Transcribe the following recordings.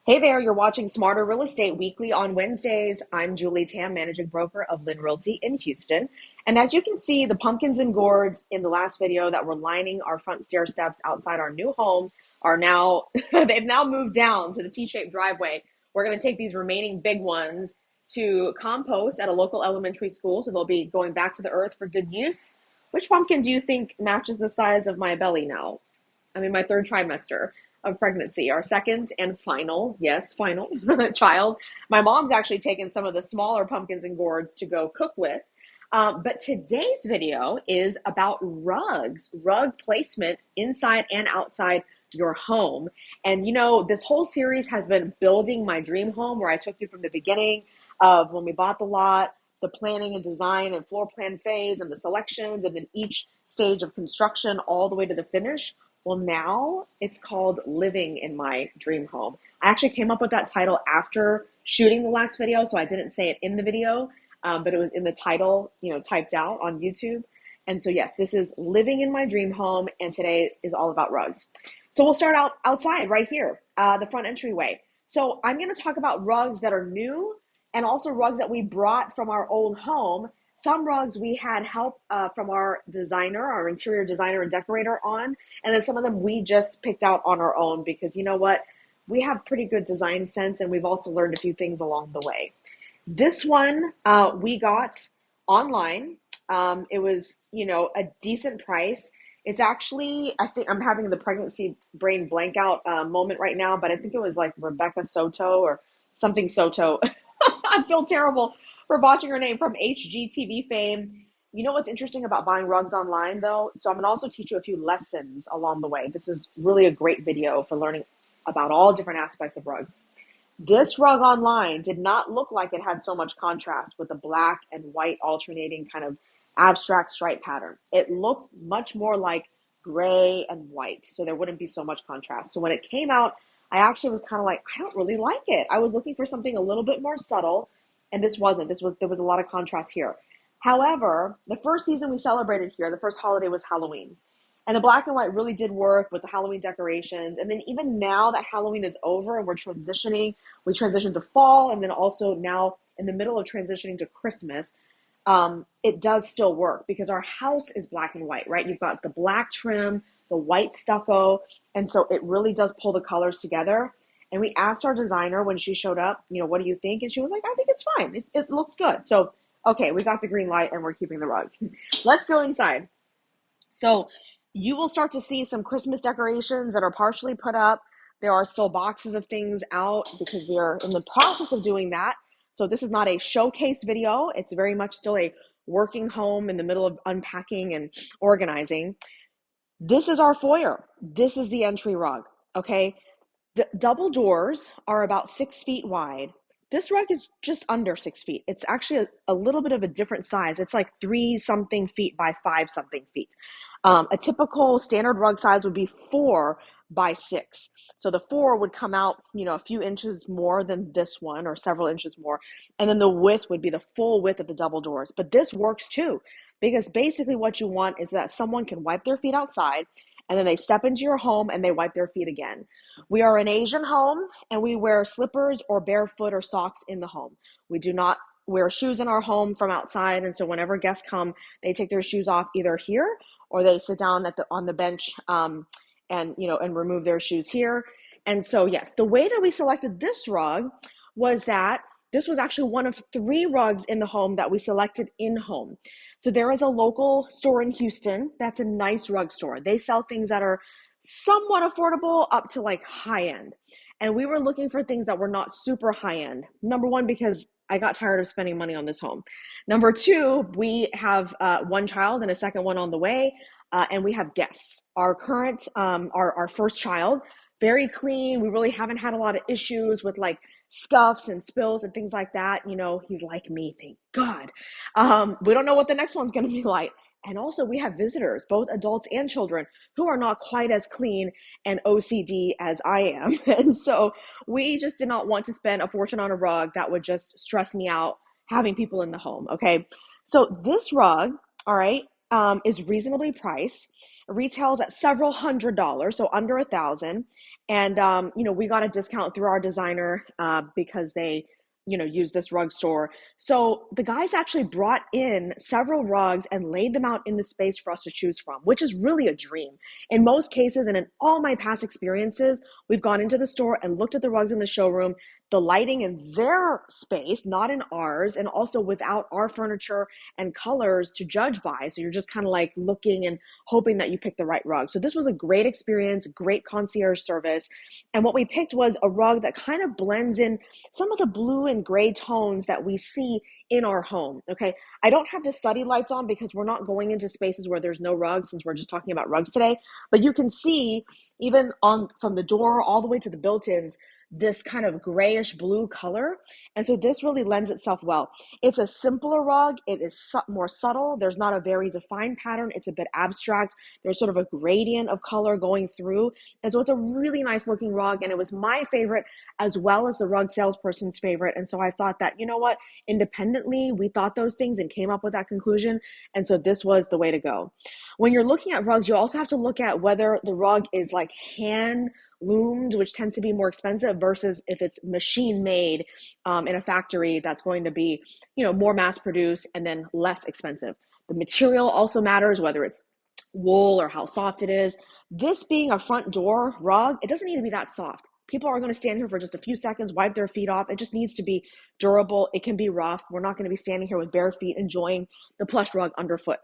Hey there, you're watching Smarter Real Estate Weekly on Wednesdays. I'm Julie Tam, managing broker of LYN REALTY in Houston. And as you can see, the pumpkins and gourds in the last video that were lining our front stair steps outside our new home are now, they've now moved down to the T-shaped driveway. We're going to take these remaining big ones to compost at a local elementary school, so they'll be going back to the earth for good use. Which pumpkin do you think matches the size of my belly now? I'm in my third trimester of pregnancy, our second and final, yes, final child. My mom's actually taken some of the smaller pumpkins and gourds to go cook with. But today's video is about rugs, rug placement inside and outside your home. And you know, this whole series has been building my dream home, where I took you from the beginning of when we bought the lot, the planning and design and floor plan phase and the selections, and then each stage of construction all the way to the finish. Well, now it's called Living in My Dream Home. I actually came up with that title after shooting the last video, so I didn't say it in the video, but it was in the title, typed out on YouTube. And so yes, this is Living in My Dream Home, and today is all about rugs. So we'll start out outside right here, the front entryway. So I'm going to talk about rugs that are new and also rugs that we brought from our old home. Some rugs we had help from our designer, our interior designer and decorator on, and then some of them we just picked out on our own because you know what? We have pretty good design sense, and we've also learned a few things along the way. This one we got online. It was, a decent price. It's actually, I think I'm having the pregnancy brain blank out moment right now, but I think it was like Rebecca Soto or something Soto. I feel terrible for botching her name, from HGTV fame. You know what's interesting about buying rugs online though? So I'm gonna also teach you a few lessons along the way. This is really a great video for learning about all different aspects of rugs. This rug online did not look like it had so much contrast with the black and white alternating kind of abstract stripe pattern. It looked much more like gray and white, so there wouldn't be so much contrast. So when it came out, I actually was kind of like, I don't really like it. I was looking for something a little bit more subtle, and this wasn't. There was a lot of contrast here. However, the first season we celebrated here, the first holiday was Halloween. And the black and white really did work with the Halloween decorations. And then even now that Halloween is over and we transitioned to fall, and then also now in the middle of transitioning to Christmas, it does still work because our house is black and white, right? You've got the black trim, the white stucco, and so it really does pull the colors together. And we asked our designer when she showed up, what do you think? And she was like, I think it's fine. It looks good. So, okay, we got the green light and we're keeping the rug. Let's go inside. So you will start to see some Christmas decorations that are partially put up. There are still boxes of things out because we're in the process of doing that. So this is not a showcase video. It's very much still a working home in the middle of unpacking and organizing. This is our foyer. This is the entry rug, okay? The double doors are about 6 feet wide. This rug is just under 6 feet. It's actually a little bit of a different size. It's like 3 something feet by 5 something feet. A typical standard rug size would be 4 by 6. So the 4 would come out, a few inches more than this one, or several inches more. And then the width would be the full width of the double doors. But this works too, because basically what you want is that someone can wipe their feet outside, and then they step into your home and they wipe their feet again. We are an Asian home, and we wear slippers or barefoot or socks in the home. We do not wear shoes in our home from outside, and so whenever guests come, they take their shoes off either here or they sit down on the bench and remove their shoes here. And so yes, the way that we selected this rug was that this was actually one of 3 rugs in the home that we selected in-home. So there is a local store in Houston that's a nice rug store. They sell things that are somewhat affordable up to like high end. And we were looking for things that were not super high end. Number one, because I got tired of spending money on this home. Number 2, we have 1 child and a second one on the way, and we have guests. Our current, our first child, very clean. We really haven't had a lot of issues with like scuffs and spills and things like that. He's like me, thank God. We don't know what the next one's going to be like. And also we have visitors, both adults and children, who are not quite as clean and OCD as I am. And so we just did not want to spend a fortune on a rug that would just stress me out having people in the home, okay? So this rug, all right, is reasonably priced. It retails at several $100s, so under $1,000. And, we got a discount through our designer because they, use this rug store. So the guys actually brought in several rugs and laid them out in the space for us to choose from, which is really a dream. In most cases, and in all my past experiences, we've gone into the store and looked at the rugs in the showroom, the lighting in their space, not in ours, and also without our furniture and colors to judge by. So you're just kind of like looking and hoping that you pick the right rug. So this was a great experience, great concierge service. And what we picked was a rug that kind of blends in some of the blue and gray tones that we see in our home. Okay. I don't have the study lights on because we're not going into spaces where there's no rugs, since we're just talking about rugs today. But you can see even on from the door all the way to the built-ins, this kind of grayish blue color. And so this really lends itself well. It's a simpler rug. It is more subtle. There's not a very defined pattern. It's a bit abstract. There's sort of a gradient of color going through. And so it's a really nice looking rug. And it was my favorite as well as the rug salesperson's favorite. And so I thought that, you know what, independently, we thought those things and came up with that conclusion. And so this was the way to go. When you're looking at rugs, you also have to look at whether the rug is like hand loomed, which tends to be more expensive, versus if it's machine made in a factory, that's going to be, more mass produced and then less expensive. The material also matters, whether it's wool or how soft it is. This being a front door rug, it doesn't need to be that soft. People are going to stand here for just a few seconds, wipe their feet off. It just needs to be durable. It can be rough. We're not going to be standing here with bare feet enjoying the plush rug underfoot.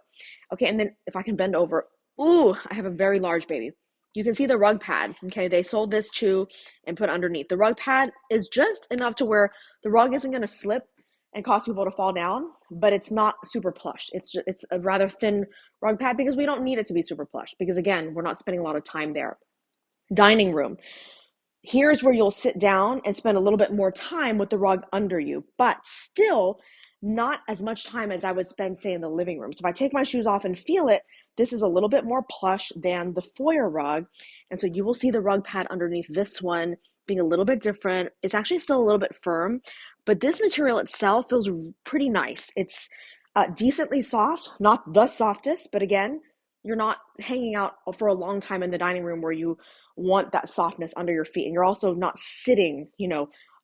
Okay, and then if I can bend over, ooh, I have a very large baby. You can see the rug pad. Okay, they sold this too and put underneath. The rug pad is just enough to where the rug isn't going to slip and cause people to fall down, but it's not super plush. It's a rather thin rug pad because we don't need it to be super plush because, again, we're not spending a lot of time there. Dining room. Here's where you'll sit down and spend a little bit more time with the rug under you, but still not as much time as I would spend, say, in the living room. So if I take my shoes off and feel it, this is a little bit more plush than the Foyer rug. And so you will see the rug pad underneath this one being a little bit different. It's actually still a little bit firm, but this material itself feels pretty nice. It's decently soft, not the softest, but again, you're not hanging out for a long time in the dining room where you want that softness under your feet. And you're also not sitting,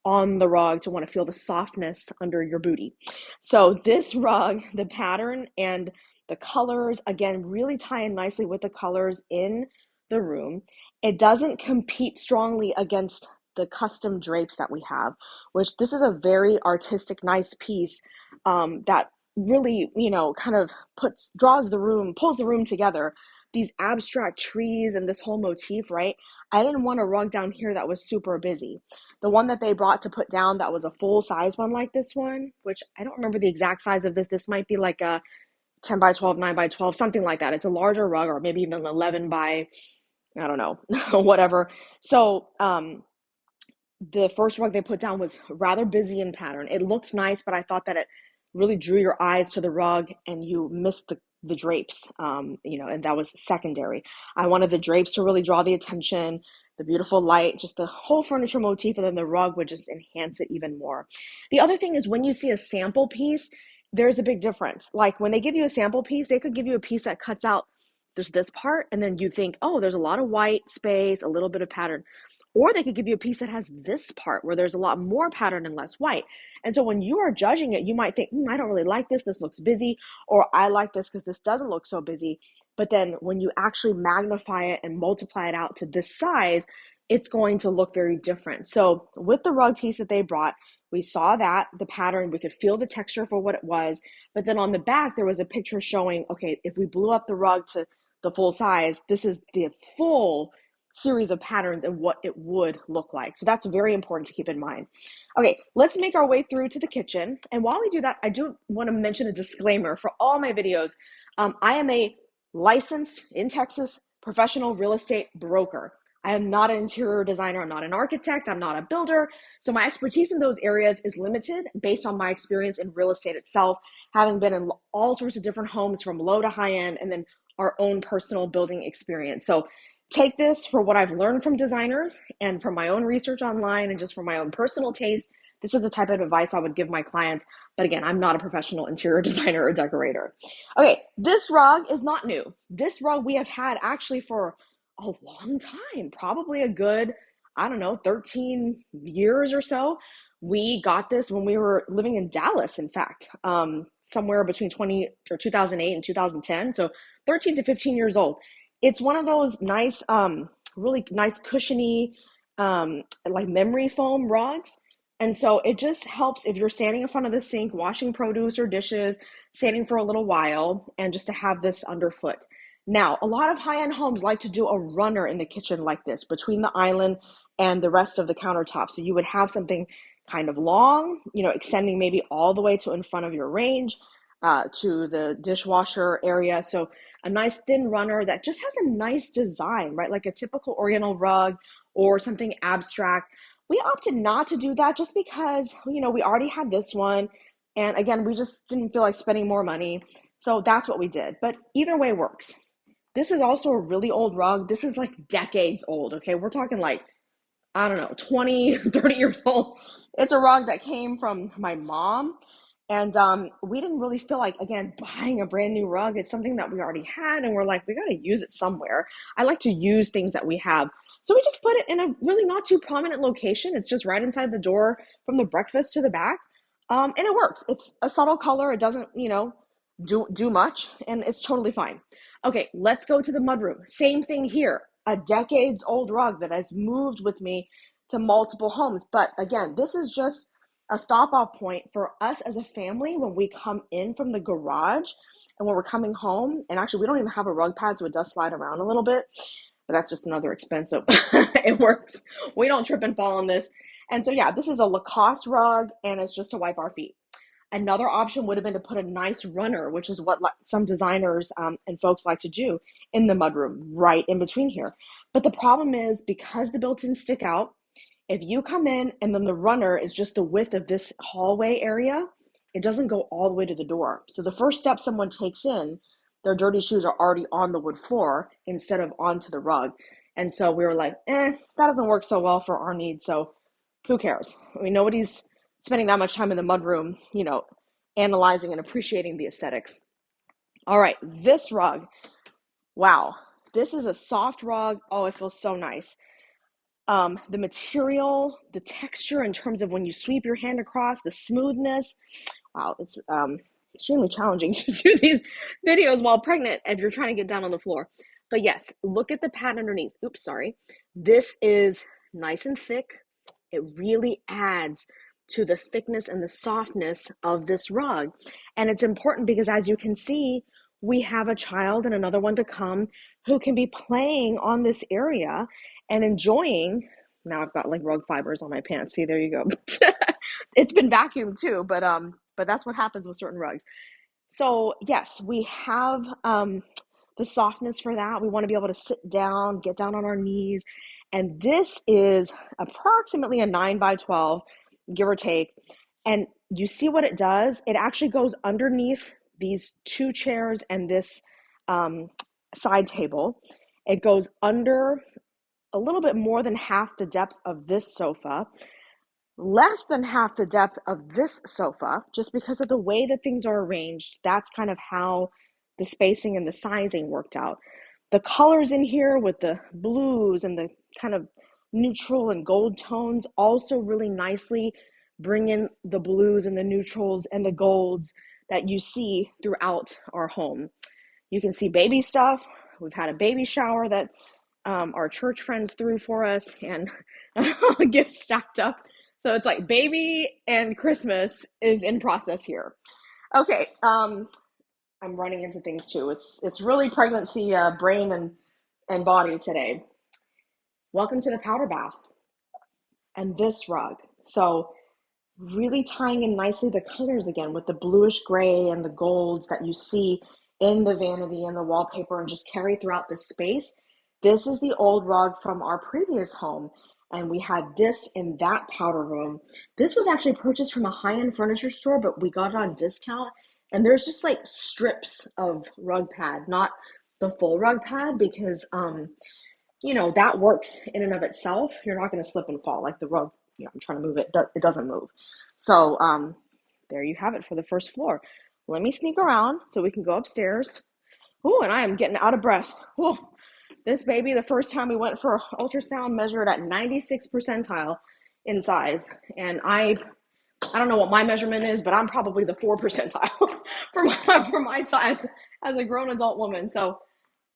on the rug to want to feel the softness under your booty. So this rug, the pattern and the colors, again, really tie in nicely with the colors in the room. It doesn't compete strongly against the custom drapes that we have, which this is a very artistic, nice piece that really, kind of pulls the room together. These abstract trees and this whole motif, right? I didn't want a rug down here that was super busy. The one that they brought to put down that was a full size one like this one, which I don't remember the exact size of this. This might be like a 10 by 12, 9 by 12, something like that. It's a larger rug, or maybe even 11 by, I don't know, whatever. So the first rug they put down was rather busy in pattern. It looked nice, but I thought that it really drew your eyes to the rug and you missed the drapes, and that was secondary. I wanted the drapes to really draw the attention, the beautiful light, just the whole furniture motif, and then the rug would just enhance it even more. The other thing is when you see a sample piece, there's a big difference. Like when they give you a sample piece, they could give you a piece that cuts out there's this part, and then you think, oh, there's a lot of white space, a little bit of pattern. Or they could give you a piece that has this part where there's a lot more pattern and less white. And so when you are judging it, you might think, I don't really like this. This looks busy. Or I like this because this doesn't look so busy. But then when you actually magnify it and multiply it out to this size, it's going to look very different. So with the rug piece that they brought, we saw that, the pattern, we could feel the texture for what it was. But then on the back, there was a picture showing, okay, if we blew up the rug to the full size, this is the full series of patterns and what it would look like. So that's very important to keep in mind. Okay, let's make our way through to the kitchen. And while we do that, I do want to mention a disclaimer for all my videos. I am a licensed in Texas professional real estate broker. I am not an interior designer. I'm not an architect. I'm not a builder. So my expertise in those areas is limited based on my experience in real estate itself, having been in all sorts of different homes from low to high end, and then our own personal building experience. So take this for what I've learned from designers and from my own research online and just from my own personal taste. This is the type of advice I would give my clients. But again, I'm not a professional interior designer or decorator. Okay, this rug is not new. This rug we have had actually for a long time, probably a good I don't know, 13 years or so. We got this when we were living in Dallas, in fact, somewhere between 2008 and 2010. So 13 to 15 years old. It's one of those nice, really nice cushiony, like memory foam rugs. And so it just helps if you're standing in front of the sink, washing produce or dishes, standing for a little while, and just to have this underfoot. Now, a lot of high-end homes like to do a runner in the kitchen like this between the island and the rest of the countertop. So you would have something kind of long, extending maybe all the way to in front of your range, to the dishwasher area. So a nice thin runner that just has a nice design, right? Like a typical Oriental rug or something abstract. We opted not to do that just because, we already had this one. And again, we just didn't feel like spending more money. So that's what we did. But either way works. This is also a really old rug. This is like decades old, okay? We're talking like, I don't know, 20, 30 years old. It's a rug that came from my mom. And we didn't really feel like, again, buying a brand new rug. It's something that we already had. And we're like, we got to use it somewhere. I like to use things that we have. So we just put it in a really not too prominent location. It's just right inside the door from the breakfast to the back. And it works. It's a subtle color. It doesn't, do much. And it's totally fine. Okay, let's go to the mudroom. Same thing here. A decades old rug that has moved with me to multiple homes. But again, this is just a stop off point for us as a family when we come in from the garage and when we're coming home. And actually, we don't even have a rug pad, so it does slide around a little bit. But that's just another expense. So it works. We don't trip and fall on this. And so, yeah, this is a Lacoste rug, and it's just to wipe our feet. Another option would have been to put a nice runner, which is what some designers and folks like to do in the mudroom, right in between here. But the problem is, because the built-ins stick out, if you come in and then the runner is just the width of this hallway area, it doesn't go all the way to the door. So the first step someone takes in, their dirty shoes are already on the wood floor instead of onto the rug. And so we were like, that doesn't work so well for our needs. So who cares? I mean, nobody's spending that much time in the mudroom, analyzing and appreciating the aesthetics. All right, this rug. Wow, this is a soft rug. Oh, it feels so nice. The material, the texture in terms of when you sweep your hand across, the smoothness. Wow, it's extremely challenging to do these videos while pregnant if you're trying to get down on the floor. But yes, look at the pad underneath. Oops, sorry. This is nice and thick. It really adds to the thickness and the softness of this rug. And it's important because, as you can see, we have a child and another one to come who can be playing on this area and enjoying. Now I've got like rug fibers on my pants. See, there you go. It's been vacuumed too, but that's what happens with certain rugs. So yes, we have the softness for that. We want to be able to sit down, get down on our knees. And this is approximately a 9x12, give or take. And you see what it does? It actually goes underneath these two chairs and this side table. It goes under a little bit more than half the depth of this sofa, less than half the depth of this sofa, just because of the way that things are arranged. That's kind of how the spacing and the sizing worked out. The colors in here with the blues and the kind of neutral and gold tones also really nicely bring in the blues and the neutrals and the golds that you see throughout our home. You can see baby stuff. We've had a baby shower that our church friends threw for us, and gifts stacked up. So it's like baby and Christmas is in process here. Okay, I'm running into things too. It's really pregnancy brain and body today. Welcome to the powder bath and this rug. So really tying in nicely the colors again with the bluish gray and the golds that you see in the vanity and the wallpaper and just carry throughout the space. This is the old rug from our previous home, and we had this in that powder room. This was actually purchased from a high-end furniture store, but we got it on discount, and there's just like strips of rug pad, not the full rug pad, because that works in and of itself. You're not going to slip and fall like the rug. I'm trying to move it. It doesn't move. So there you have it for the first floor. Let me sneak around so we can go upstairs. Oh, and I am getting out of breath. Oh, This baby, the first time we went for ultrasound, measured at 96th percentile in size. And I don't know what my measurement is, but I'm probably the 4th percentile for my size as a grown adult woman. So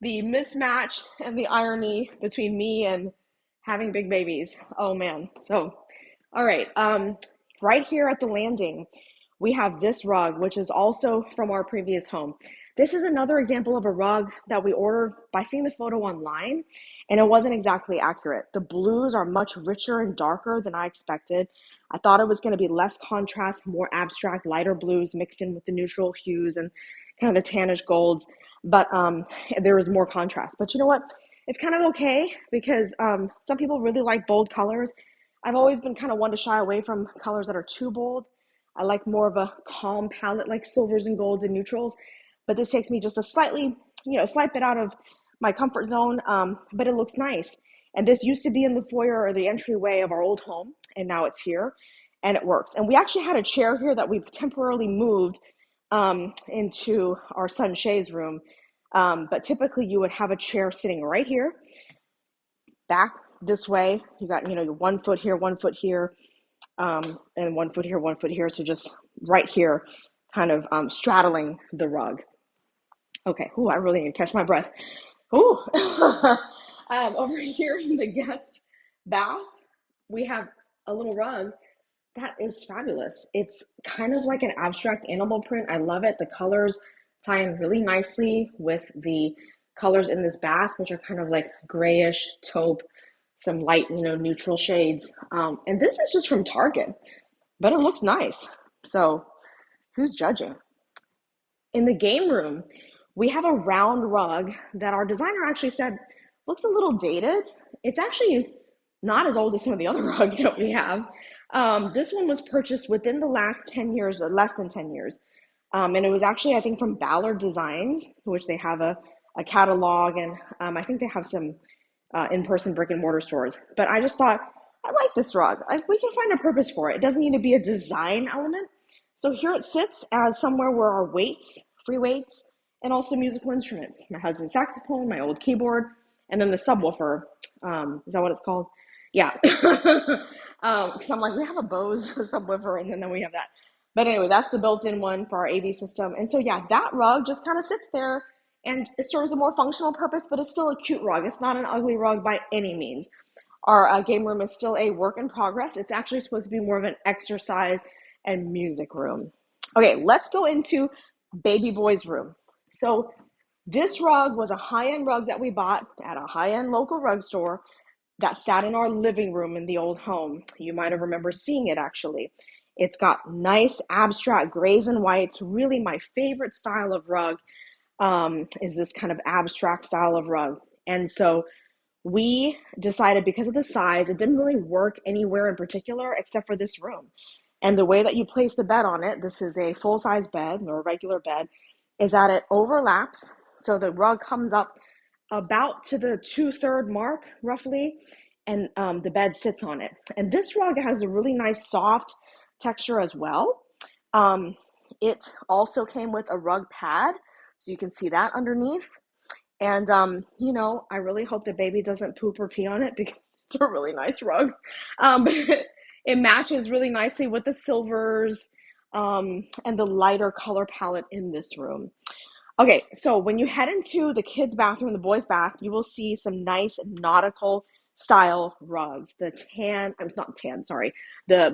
the mismatch and the irony between me and having big babies. Oh man. So, all right. Right here at the landing, we have this rug, which is also from our previous home. This is another example of a rug that we ordered by seeing the photo online, and it wasn't exactly accurate. The blues are much richer and darker than I expected. I thought it was going to be less contrast, more abstract, lighter blues mixed in with the neutral hues and kind of the tannish golds, but there was more contrast. But you know what? It's kind of okay because some people really like bold colors. I've always been kind of one to shy away from colors that are too bold. I like more of a calm palette like silvers and golds and neutrals, but this takes me just a slight bit out of my comfort zone, but it looks nice. And this used to be in the foyer or the entryway of our old home, and now it's here, and it works. And we actually had a chair here that we temporarily moved into our son Shay's room, but typically you would have a chair sitting right here, back this way. You got, your 1 foot here, 1 foot here, and 1 foot here, 1 foot here. So just right here, kind of straddling the rug. Okay. Ooh, I really need to catch my breath. Ooh. Over here in the guest bath, we have a little rug that is fabulous. It's kind of like an abstract animal print. I love it. The colors tie in really nicely with the colors in this bath, which are kind of like grayish, taupe, some light, neutral shades. And this is just from Target, but it looks nice. So who's judging? In the game room, we have a round rug that our designer actually said looks a little dated. It's actually not as old as some of the other rugs that we have. This one was purchased within the last 10 years or less than 10 years. And it was actually, I think, from Ballard Designs, which they have a catalog, and I think they have some in-person brick and mortar stores. But I just thought, I like this rug. We can find a purpose for it. It doesn't need to be a design element. So here it sits as somewhere where our weights, free weights, and also musical instruments. My husband's saxophone, my old keyboard, and then the subwoofer. Is that what it's called? Yeah. Because I'm like, we have a Bose subwoofer, and then we have that. But anyway, that's the built-in one for our AV system. And so, yeah, that rug just kind of sits there, and it serves a more functional purpose, but it's still a cute rug. It's not an ugly rug by any means. Our game room is still a work in progress. It's actually supposed to be more of an exercise and music room. Okay, let's go into baby boy's room. So this rug was a high-end rug that we bought at a high-end local rug store that sat in our living room in the old home. You might have remembered seeing it actually. It's got nice abstract grays and whites. Really my favorite style of rug is this kind of abstract style of rug. And so we decided because of the size, it didn't really work anywhere in particular except for this room. And the way that you place the bed on it, this is a full-size bed or a regular bed, is that it overlaps. So the rug comes up about to the 2/3 mark, roughly, and the bed sits on it. And this rug has a really nice soft texture as well. It also came with a rug pad, so you can see that underneath. And, I really hope the baby doesn't poop or pee on it because it's a really nice rug. But it matches really nicely with the silvers and the lighter color palette in this room. Okay, so when you head into the kids' bathroom, the boys' bath, you will see some nice nautical style rugs. The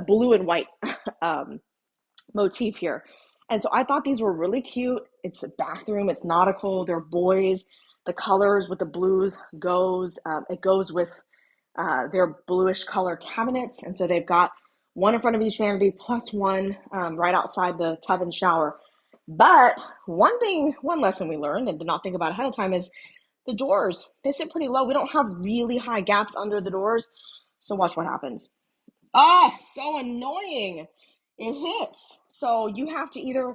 blue and white motif here. And so I thought these were really cute. It's a bathroom, it's nautical, they're boys. The colors with the blues it goes with their bluish color cabinets. And so they've got one in front of each vanity plus one right outside the tub and shower. But one lesson we learned and did not think about ahead of time is the doors. They sit pretty low. We don't have really high gaps under the doors. So watch what happens. So annoying. It hits. So you have to either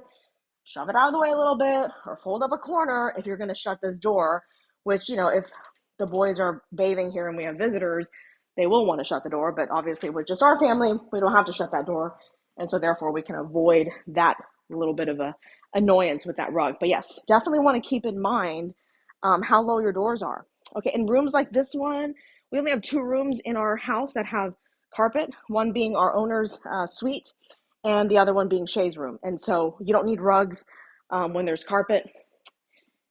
shove it out of the way a little bit or fold up a corner if you're going to shut this door, which, if the boys are bathing here and we have visitors, they will want to shut the door. But obviously with just our family, we don't have to shut that door. And so therefore we can avoid that little bit of a annoyance with that rug. But yes, definitely want to keep in mind how low your doors are. Okay, in rooms like this one, we only have 2 rooms in our house that have carpet, one being our owner's suite and the other one being Shay's room. And so you don't need rugs when there's carpet.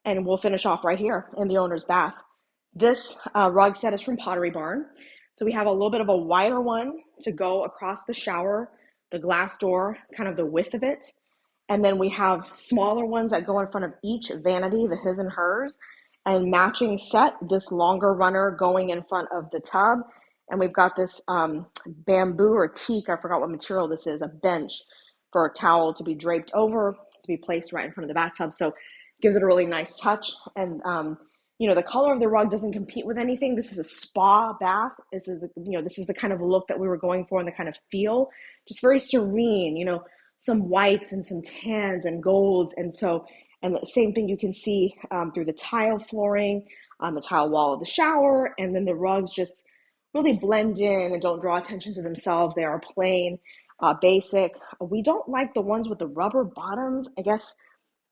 And we'll finish off right here in the owner's bath. This rug set is from Pottery Barn. So we have a little bit of a wider one to go across the shower, the glass door, kind of the width of it. And then we have smaller ones that go in front of each vanity, the his and hers, and matching set, this longer runner going in front of the tub. And we've got this bamboo or teak, I forgot what material this is, a bench for a towel to be draped over, to be placed right in front of the bathtub. So gives it a really nice touch. And the color of the rug doesn't compete with anything. This is a spa bath. This is the kind of look that we were going for and the kind of feel, just very serene, some whites and some tans and golds. And the same thing you can see through the tile flooring, on the tile wall of the shower, and then the rugs just really blend in and don't draw attention to themselves. They are plain, basic. We don't like the ones with the rubber bottoms. I guess,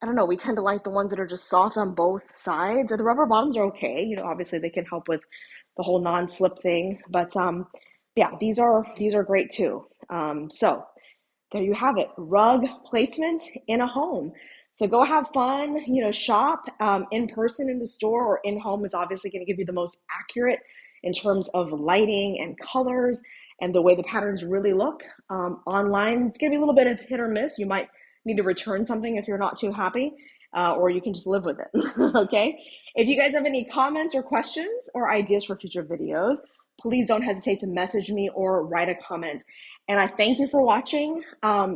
I don't know, we tend to like the ones that are just soft on both sides. The rubber bottoms are okay. Obviously they can help with the whole non-slip thing. But yeah, these are great too. So there you have it, rug placement in a home. So go have fun, shop in person in the store, or in home is obviously going to give you the most accurate in terms of lighting and colors and the way the patterns really look. Online, it's going to be a little bit of hit or miss. You might need to return something if you're not too happy, or you can just live with it. Okay. If you guys have any comments or questions or ideas for future videos, please don't hesitate to message me or write a comment. And I thank you for watching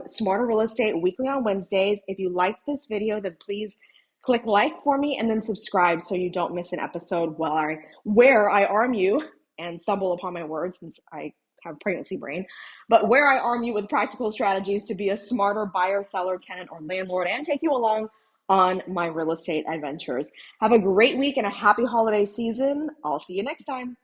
Smarter Real Estate weekly on Wednesdays. If you like this video, then please click like for me and then subscribe so you don't miss an episode where I arm you and stumble upon my words, since I have pregnancy brain, but where I arm you with practical strategies to be a smarter buyer, seller, tenant, or landlord, and take you along on my real estate adventures. Have a great week and a happy holiday season. I'll see you next time.